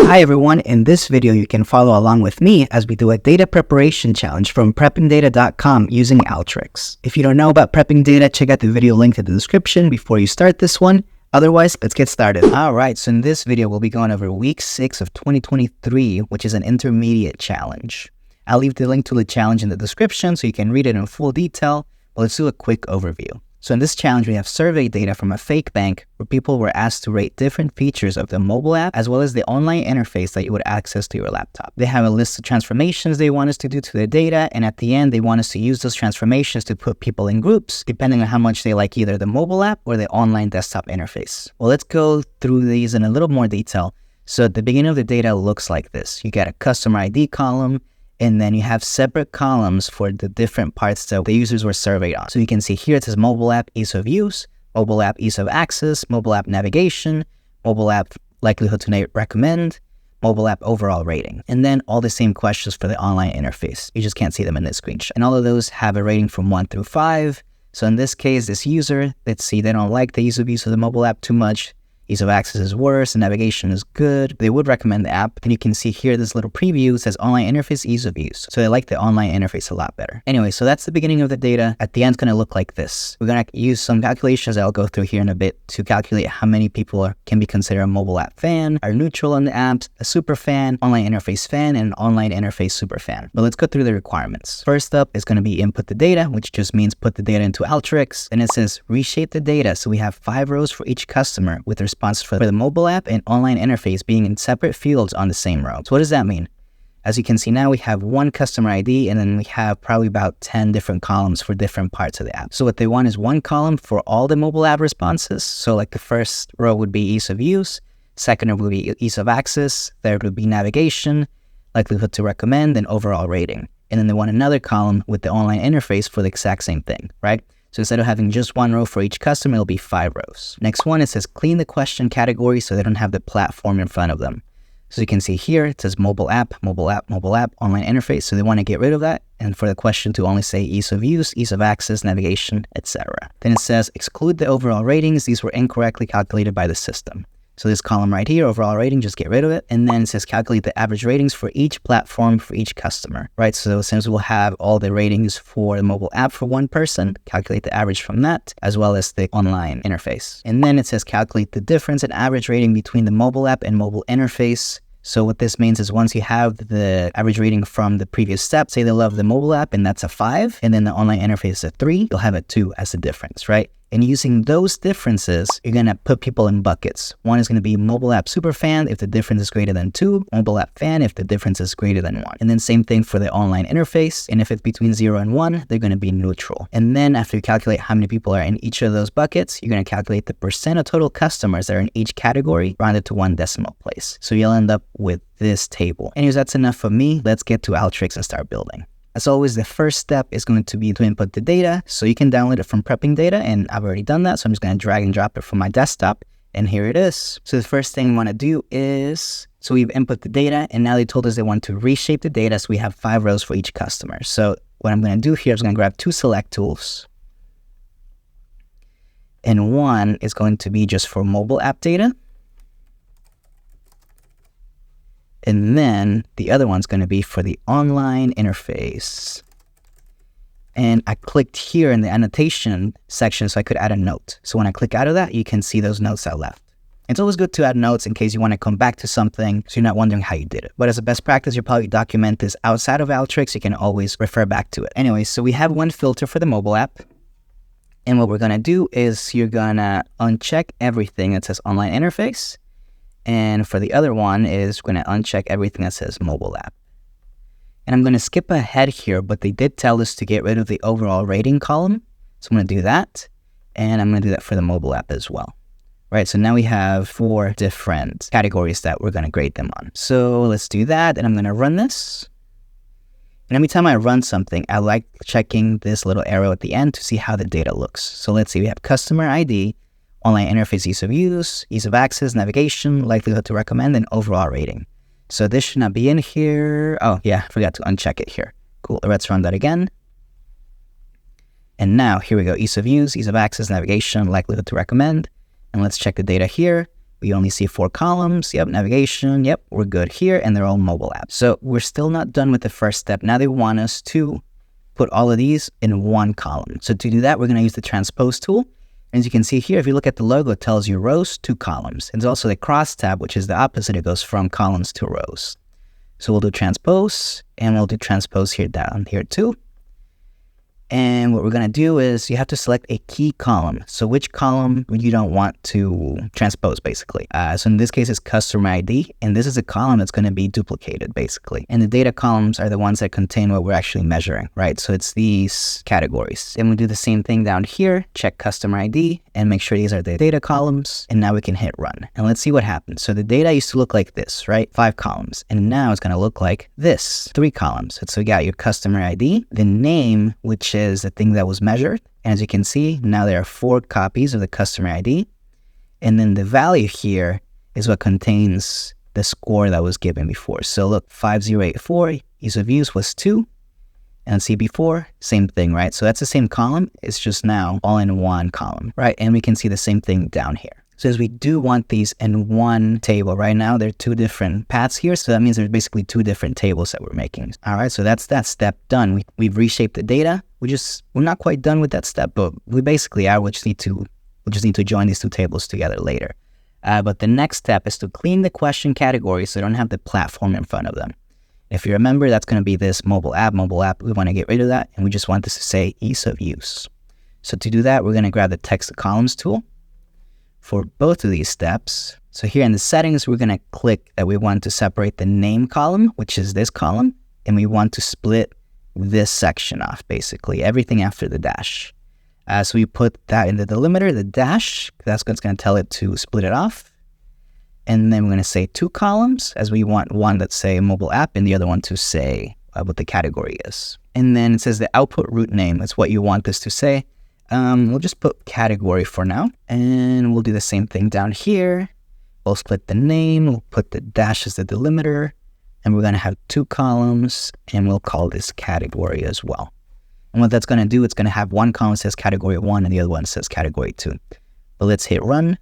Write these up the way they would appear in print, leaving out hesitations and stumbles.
Hi everyone, in this video you can follow along with me as we do a data preparation challenge from preppingdata.com using Alteryx. If you don't know about prepping data, check out the video linked in the description before you start this one. Otherwise, let's get started. Alright, so in this video we'll be going over week 6 of 2023, which is an intermediate challenge. I'll leave the link to the challenge in the description so you can read it in full detail, but let's do a quick overview. So in this challenge, we have survey data from a fake bank where people were asked to rate different features of the mobile app as well as the online interface that you would access to your laptop. They have a list of transformations they want us to do to their data, and at the end, they want us to use those transformations to put people in groups, depending on how much they like either the mobile app or the online desktop interface. Well, let's go through these in a little more detail. So at the beginning of the data looks like this. You got a customer ID column, and then you have separate columns for the different parts that the users were surveyed on. So you can see here it says mobile app ease of use, mobile app ease of access, mobile app navigation, mobile app likelihood to recommend, mobile app overall rating. And then all the same questions for the online interface. You just can't see them in this screenshot. And all of those have a rating from 1 through 5. So in this case, this user, let's see, they don't like the ease of use of the mobile app too much. Ease of access is worse, and navigation is good. They would recommend the app. And you can see here this little preview says online interface ease of use. So they like the online interface a lot better. Anyway, so that's the beginning of the data. At the end, it's going to look like this. We're going to use some calculations I'll go through here in a bit to calculate how many people can be considered a mobile app fan, are neutral on the apps, a super fan, online interface fan, and an online interface super fan. But let's go through the requirements. First up is going to be input the data, which just means put the data into Alteryx. And it says reshape the data. So we have 5 rows for each customer with responses for the mobile app and online interface being in separate fields on the same row. So what does that mean? As you can see now, we have one customer ID, and then we have probably about 10 different columns for different parts of the app. So what they want is one column for all the mobile app responses. So like the first row would be ease of use, second row would be ease of access, third would be navigation, likelihood to recommend, and overall rating. And then they want another column with the online interface for the exact same thing, right? So instead of having just one row for each customer, it'll be 5 rows. Next one, it says clean the question category so they don't have the platform in front of them. So you can see here, it says mobile app, mobile app, mobile app, online interface. So they want to get rid of that. And for the question to only say ease of use, ease of access, navigation, etc. Then it says exclude the overall ratings. These were incorrectly calculated by the system. So this column right here, overall rating, just get rid of it. And then it says calculate the average ratings for each platform for each customer, right? So since we'll have all the ratings for the mobile app for one person, calculate the average from that, as well as the online interface. And then it says calculate the difference in average rating between the mobile app and mobile interface. So what this means is once you have the average rating from the previous step, say they love the mobile app and that's a 5, and then the online interface is a 3, you'll have a 2 as the difference, right? And using those differences, you're going to put people in buckets. One is going to be mobile app super fan if the difference is greater than 2, mobile app fan if the difference is greater than 1. And then same thing for the online interface. And if it's between 0 and 1, they're going to be neutral. And then after you calculate how many people are in each of those buckets, you're going to calculate the percent of total customers that are in each category rounded to 1 decimal place. So you'll end up with this table. Anyways, that's enough for me. Let's get to Alteryx and start building. As always, the first step is going to be to input the data. So you can download it from Prepping Data, and I've already done that. So I'm just going to drag and drop it from my desktop, and here it is. So the first thing we want to do is, so we've input the data, and now they told us they want to reshape the data. So we have 5 rows for each customer. So what I'm going to do here is I'm going to grab 2 select tools. And one is going to be just for mobile app data. And then the other one's going to be for the online interface. And I clicked here in the annotation section so I could add a note. So when I click out of that, you can see those notes I left. It's always good to add notes in case you want to come back to something so you're not wondering how you did it. But as a best practice, you'll probably document this outside of Alteryx. You can always refer back to it. Anyway, so we have one filter for the mobile app. And what we're going to do is you're going to uncheck everything that says online interface. And for the other one is we're going to uncheck everything that says mobile app. And I'm going to skip ahead here, but they did tell us to get rid of the overall rating column. So I'm going to do that. And I'm going to do that for the mobile app as well. Right, so now we have 4 different categories that we're going to grade them on. So let's do that. And I'm going to run this. And every time I run something, I like checking this little arrow at the end to see how the data looks. So let's see, we have customer ID, online interface ease of use, ease of access, navigation, likelihood to recommend, and overall rating. So this should not be in here. Oh yeah, I forgot to uncheck it here. Cool, let's run that again. And now here we go, ease of use, ease of access, navigation, likelihood to recommend. And let's check the data here. We only see 4 columns. Yep, navigation. Yep, we're good here. And they're all mobile apps. So we're still not done with the first step. Now they want us to put all of these in one column. So to do that, we're going to use the transpose tool. As you can see here, if you look at the logo, it tells you rows to columns. And there's also the cross tab, which is the opposite. It goes from columns to rows. So we'll do transpose, and we'll do transpose here down here too. And what we're going to do is you have to select a key column. So which column you don't want to transpose, basically. So in this case, it's customer ID. And this is a column that's going to be duplicated, basically. And the data columns are the ones that contain what we're actually measuring, right? So it's these categories. And we do the same thing down here. Check customer ID and make sure these are the data columns. And now we can hit run. And let's see what happens. So the data used to look like this, right? 5 columns. And now it's going to look like this, 3 columns. So we got your customer ID, the name, which is the thing that was measured. And as you can see, now there are 4 copies of the customer ID. And then the value here is what contains the score that was given before. So look, 5084, ease of use was 2. And see before, same thing, right? So that's the same column. It's just now all in one column, right? And we can see the same thing down here. So as we do want these in one table right now, there are 2 different paths here. So that means there's basically 2 different tables that we're making. All right, so that's that step done. We've reshaped the data. We're not quite done with that step, but we basically are. We'll just need to join these 2 tables together later. But the next step is to clean the question categories so they don't have the platform in front of them. If you remember, that's going to be this mobile app. We want to get rid of that, and we just want this to say ease of use. So to do that, we're going to grab the text to columns tool for both of these steps. So here in the settings, we're going to click that we want to separate the name column, which is this column, and we want to split this section off, basically, everything after the dash. So we put that in the delimiter, the dash, that's what's going to tell it to split it off. And then we're going to say 2 columns, as we want one that's say mobile app and the other one to say what the category is. And then it says the output root name is what you want this to say. We'll just put category for now, and we'll do the same thing down here. We'll split the name, we'll put the dash as the delimiter, and we're going to have 2 columns, and we'll call this category as well. And what that's going to do, it's going to have one column that says category 1 and the other one says category 2. But let's hit run,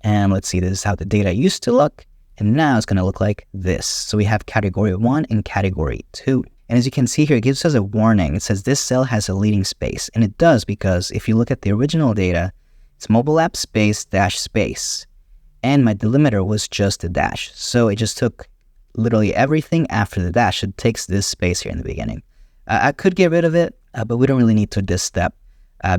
and let's see, this is how the data used to look, and now it's going to look like this. So we have category 1 and category 2. And as you can see here, it gives us a warning. It says this cell has a leading space. And it does, because if you look at the original data, it's mobile app space dash space. And my delimiter was just a dash. So it just took literally everything after the dash. It takes this space here in the beginning. I could get rid of it, but we don't really need to this step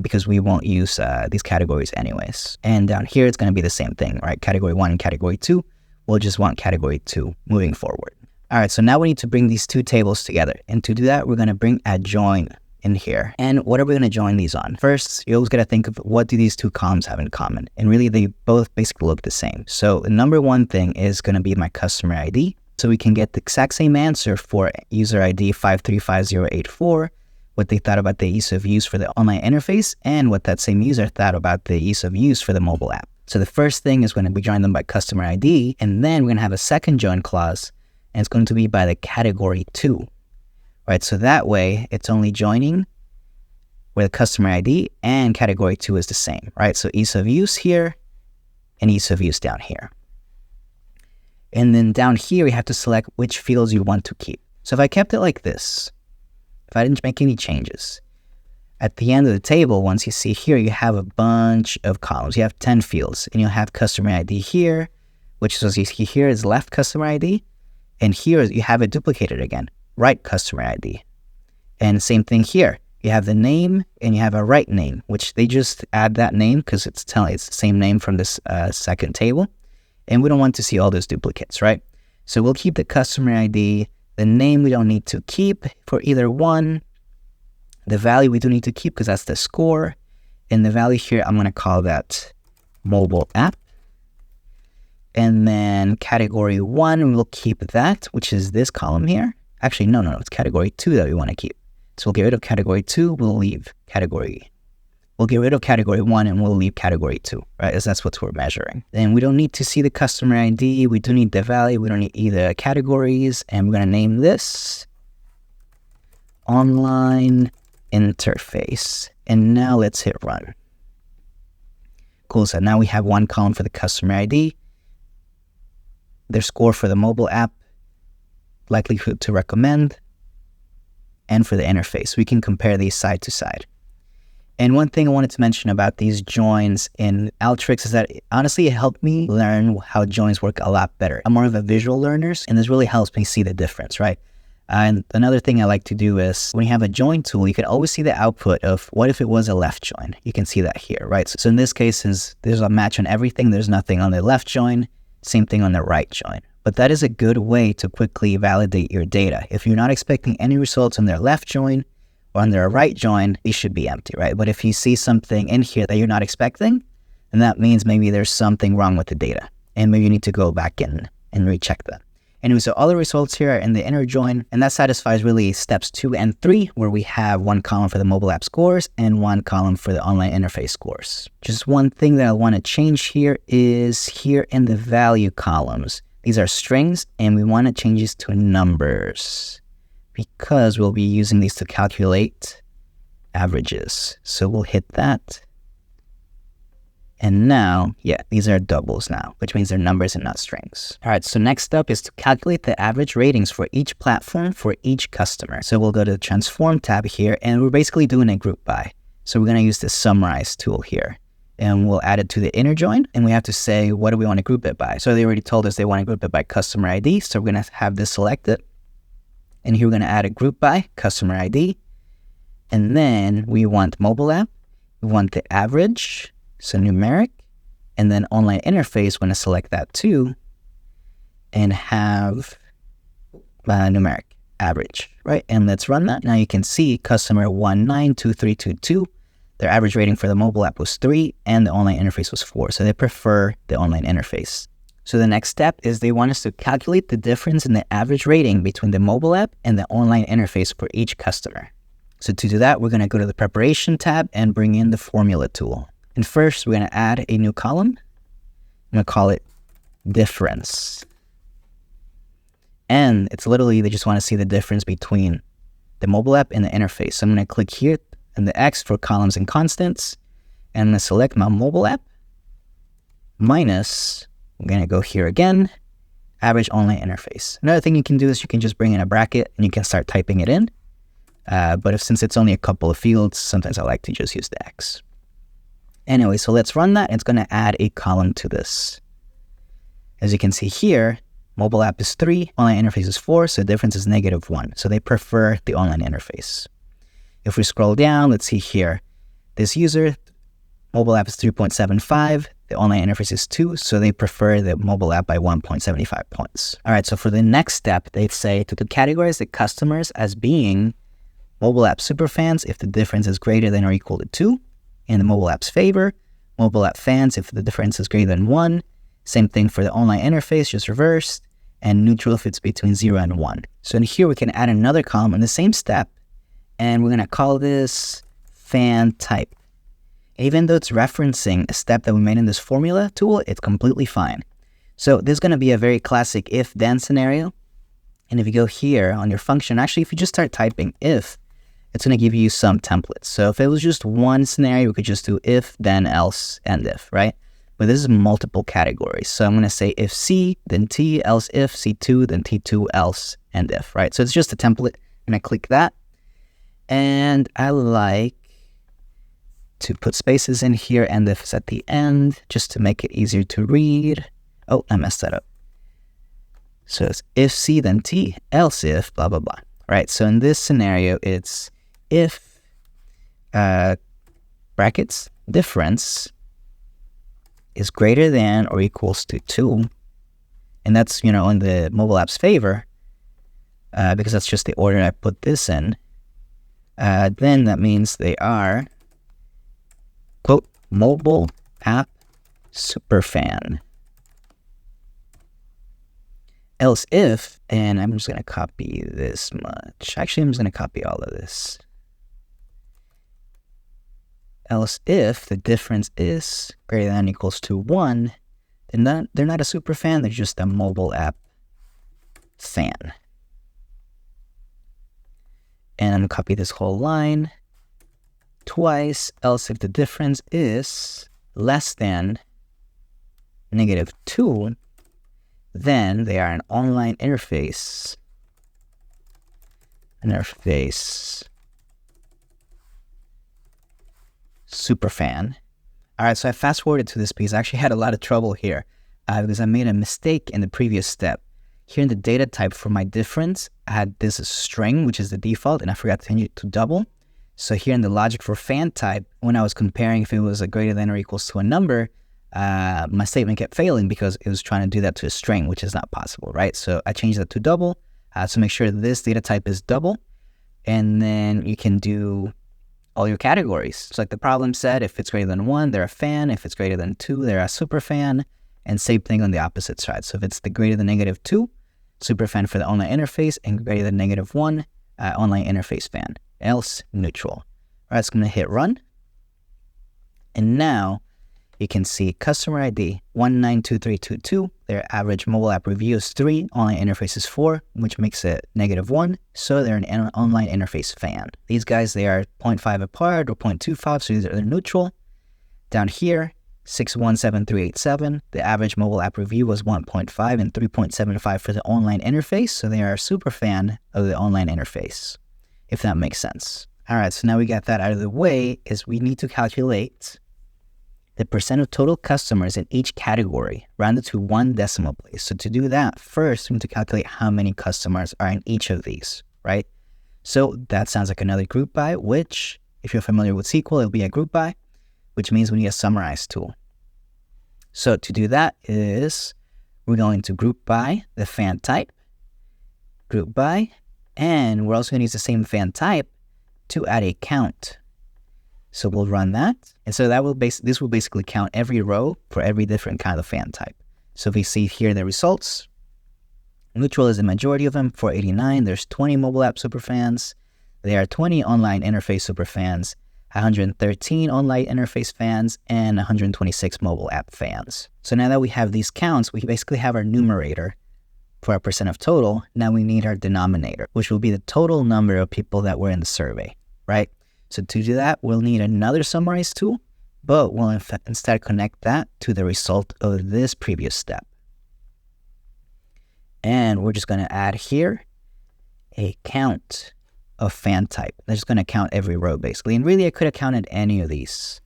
because we won't use these categories anyways. And down here, it's going to be the same thing, right? Category 1 and category 2. We'll just want category 2 moving forward. All right, so now we need to bring these 2 tables together. And to do that, we're going to bring a join in here. And what are we going to join these on? First, you always got to think of what do these 2 columns have in common? And really, they both basically look the same. So the number one thing is going to be my customer ID. So we can get the exact same answer for user ID 535084, what they thought about the ease of use for the online interface, and what that same user thought about the ease of use for the mobile app. So the first thing is going to be join them by customer ID, and then we're going to have a second join clause, and it's going to be by the category 2, right? So that way, it's only joining where the customer ID and category 2 is the same, right? So ease of use here and ease of use down here. And then down here, we have to select which fields you want to keep. So if I kept it like this, if I didn't make any changes, at the end of the table, once you see here, you have a bunch of columns. You have 10 fields, and you'll have customer ID here, which is, you see here is left customer ID. And here you have it duplicated again, right customer ID. And same thing here. You have the name and you have a right name, which they just add that name because it's the same name from this second table. And we don't want to see all those duplicates, right? So we'll keep the customer ID. The name we don't need to keep for either one. The value we do need to keep because that's the score. And the value here, I'm going to call that mobile app. And then category 1, we'll keep that, which is this column here. Actually, no, it's category 2 that we want to keep. So we'll get rid of category 2, we'll leave category. We'll get rid of category 1 and we'll leave category 2, right? As that's what we're measuring. Then we don't need to see the customer ID. We do need the value. We don't need either categories. And we're going to name this online interface. And now let's hit run. Cool, so now we have one column for the customer ID. their score for the mobile app, likelihood to recommend, and for the interface. We can compare these side to side. And one thing I wanted to mention about these joins in Alteryx is that honestly, it helped me learn how joins work a lot better. I'm more of a visual learner, and this really helps me see the difference, right? And another thing I like to do is when you have a join tool, you can always see the output of what if it was a left join. You can see that here, right? So in this case, since there's a match on everything, there's nothing on the left join, same thing on the right join. But that is a good way to quickly validate your data. If you're not expecting any results on their left join, or on their right join, these should be empty, right? But if you see something in here that you're not expecting, then that means maybe there's something wrong with the data. And maybe you need to go back in and recheck that. Anyway, so all the results here are in the inner join, and that satisfies really steps 2 and 3, where we have one column for the mobile app scores and one column for the online interface scores. Just one thing that I want to change here is here in the value columns. These are strings, and we want to change these to numbers, because we'll be using these to calculate averages. So we'll hit that. And now, yeah, these are doubles now, which means they're numbers and not strings. All right, so next up is to calculate the average ratings for each platform for each customer. So we'll go to the Transform tab here, and we're basically doing a group by. So we're going to use the Summarize tool here. And we'll add it to the inner join, and we have to say, what do we want to group it by? So they already told us they want to group it by customer ID, so we're going to have this selected. And here we're going to add a group by customer ID. And then we want mobile app. We want the average, so numeric. And then online interface, we're going to select that too. And have numeric, average, right? And let's run that. Now you can see customer 192322. Their average rating for the mobile app was 3 and the online interface was 4. So they prefer the online interface. So the next step is they want us to calculate the difference in the average rating between the mobile app and the online interface for each customer. So to do that, we're going to go to the Preparation tab and bring in the Formula tool. And first, we're going to add a new column. I'm going to call it Difference. And it's literally, they just want to see the difference between the mobile app and the interface. So I'm going to click here in the X for columns and constants. And I'm going to select my mobile app minus, I'm going to go here again, average online interface. Another thing you can do is you can just bring in a bracket and you can start typing it in. But since it's only a couple of fields, sometimes I like to just use the X. Anyway, so let's run that. It's going to add a column to this. As you can see here, mobile app is 3, online interface is 4, so the difference is -1. So they prefer the online interface. If we scroll down, let's see here, this user, mobile app is 3.75, the online interface is 2, so they prefer the mobile app by 1.75 points. All right, so for the next step, they say to categorize the customers as being mobile app superfans if the difference is greater than or equal to 2, in the mobile app's favor, mobile app fans if the difference is greater than 1, same thing for the online interface, just reversed, and neutral if it's between 0 and 1. So in here, we can add another column in the same step, and we're going to call this fan type. Even though it's referencing a step that we made in this formula tool, it's completely fine. So this is going to be a very classic if-then scenario. And if you go here on your function, actually, if you just start typing if, it's going to give you some templates. So if it was just one scenario, we could just do if, then, else, and if, right? But this is multiple categories. So I'm going to say if C, then T, else if, C2, then T2, else, and if, right? So it's just a template. I'm going to click that. And I like to put spaces in here and ifs at the end just to make it easier to read. Oh, I messed that up. So it's if C, then T, else if, blah, blah, blah. Right, so in this scenario, it's if brackets difference is greater than or equals to 2, and that's, in the mobile app's favor, because that's just the order I put this in, then that means they are, quote, mobile app superfan. Else if, and I'm just going to copy this much. Actually, I'm just going to copy all of this. Else if the difference is greater than or equals to 1, then they're not a super fan, they're just a mobile app fan. And I'm going to copy this whole line twice. Else if the difference is less than -2, then they are an online interface superfan. All right, so I fast forwarded to this piece. I actually had a lot of trouble here because I made a mistake in the previous step. Here in the data type for my difference, I had this string, which is the default, and I forgot to change it to double. So here in the logic for fan type, when I was comparing if it was a greater than or equals to a number, my statement kept failing because it was trying to do that to a string, which is not possible, right? So I changed that to double to make sure this data type is double. And then you can do all your categories. So like the problem said, if it's greater than 1, they're a fan. If it's greater than 2, they're a super fan. And same thing on the opposite side. So if it's the greater than -2, super fan for the online interface, and greater than -1, online interface fan. Else, neutral. All right, so I'm going to hit run. And now you can see customer ID 192322. Their average mobile app review is 3. Online interface is 4, which makes it -1. So they're an online interface fan. These guys, they are 0.5 apart or 0.25, so they're neutral. Down here, 617387. The average mobile app review was 1.5 and 3.75 for the online interface. So they are a super fan of the online interface, if that makes sense. All right, so now we got that out of the way, is we need to calculate the percent of total customers in each category rounded to 1 decimal place. So to do that, first we need to calculate how many customers are in each of these, right? So that sounds like another group by, which if you're familiar with SQL, it'll be a group by, which means we need a summarize tool. So to do that is we're going to group by the fan type, group by, and we're also going to use the same fan type to add a count. So we'll run that. And so that will this will basically count every row for every different kind of fan type. So if we see here the results, neutral is the majority of them, 489. There's 20 mobile app superfans. There are 20 online interface superfans, 113 online interface fans, and 126 mobile app fans. So now that we have these counts, we basically have our numerator for our percent of total. Now we need our denominator, which will be the total number of people that were in the survey, right? So to do that, we'll need another summarize tool, but we'll instead connect that to the result of this previous step. And we're just going to add here a count of fan type. They're just going to count every row, basically. And really, I could have counted any of these,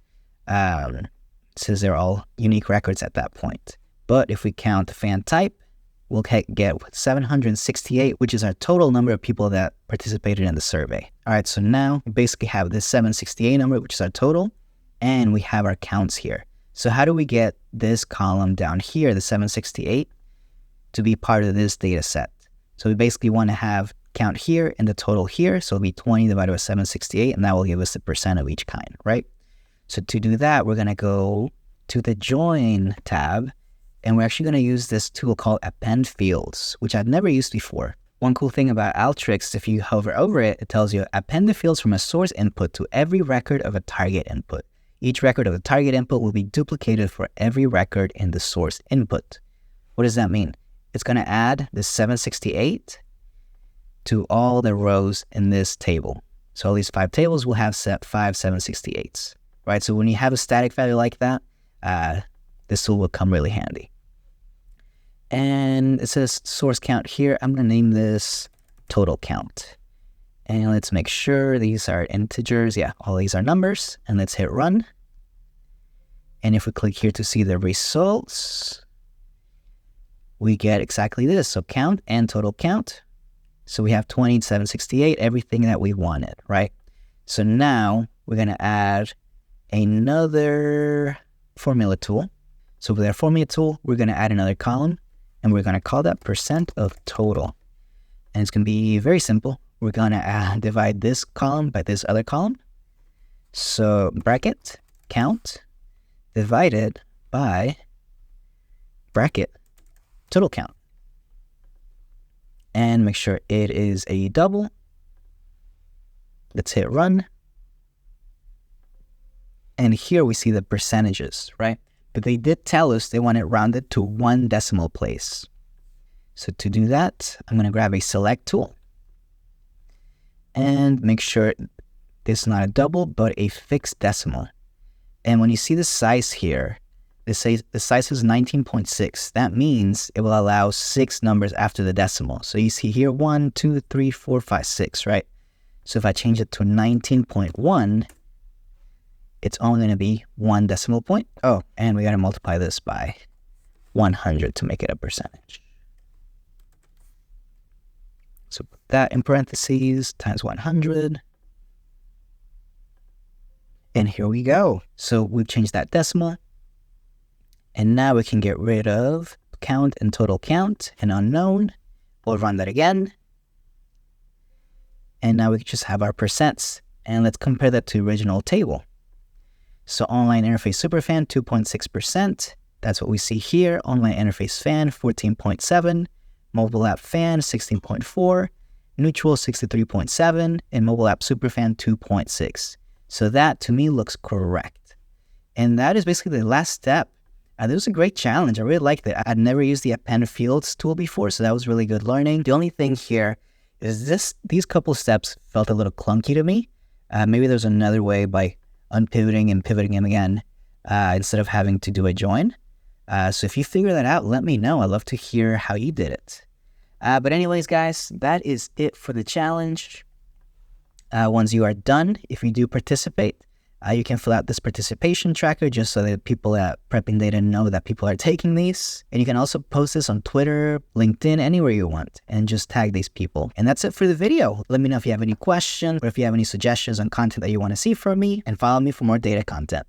since they're all unique records at that point. But if we count the fan type, we'll get 768, which is our total number of people that participated in the survey. All right, so now we basically have this 768 number, which is our total, and we have our counts here. So how do we get this column down here, the 768, to be part of this data set? So we basically want to have count here and the total here, so it'll be 20 divided by 768, and that will give us the percent of each kind, right? So to do that, we're going to go to the Join tab, and we're actually going to use this tool called Append Fields, which I've never used before. One cool thing about Alteryx, if you hover over it, it tells you append the fields from a source input to every record of a target input. Each record of the target input will be duplicated for every record in the source input. What does that mean? It's going to add the 768 to all the rows in this table. So all these 5 tables will have 5 768s, right? So when you have a static value like that, this tool will come really handy. And it says source count here. I'm going to name this total count. And let's make sure these are integers. Yeah, all these are numbers. And let's hit run. And if we click here to see the results, we get exactly this. So count and total count. So we have 20, 768, everything that we wanted, right? So now we're going to add another formula tool. So with our formula tool, we're going to add another column, and we're going to call that percent of total. And it's going to be very simple. We're going to divide this column by this other column. So bracket count divided by bracket total count. And make sure it is a double. Let's hit run. And here we see the percentages, right? But they did tell us they want it rounded to 1 decimal place. So to do that, I'm going to grab a select tool and make sure this is not a double, but a fixed decimal. And when you see the size here, the size is 19.6. That means it will allow 6 numbers after the decimal. So you see here 1, 2, 3, 4, 5, 6, right? So if I change it to 19.1, it's only going to be 1 decimal point. Oh, and we got to multiply this by 100 to make it a percentage. So put that in parentheses, times 100. And here we go. So we've changed that decimal. And now we can get rid of count and total count and unknown. We'll run that again. And now we just have our percents. And let's compare that to the original table. So online interface superfan, 2.6%. That's what we see here. Online interface fan, 14.7. Mobile app fan, 16.4. Neutral, 63.7. And mobile app superfan, 2.6. So that, to me, looks correct. And that is basically the last step. This was a great challenge. I really liked it. I'd never used the append fields tool before, so that was really good learning. The only thing here is these couple steps felt a little clunky to me. Maybe there's another way by unpivoting and pivoting them again instead of having to do a join. So if you figure that out, let me know. I'd love to hear how you did it. But anyways, guys, that is it for the challenge. Once you are done, if you do participate, you can fill out this participation tracker just so that people at Prepping Data know that people are taking these. And you can also post this on Twitter, LinkedIn, anywhere you want, and just tag these people. And that's it for the video. Let me know if you have any questions or if you have any suggestions on content that you want to see from me, and follow me for more data content.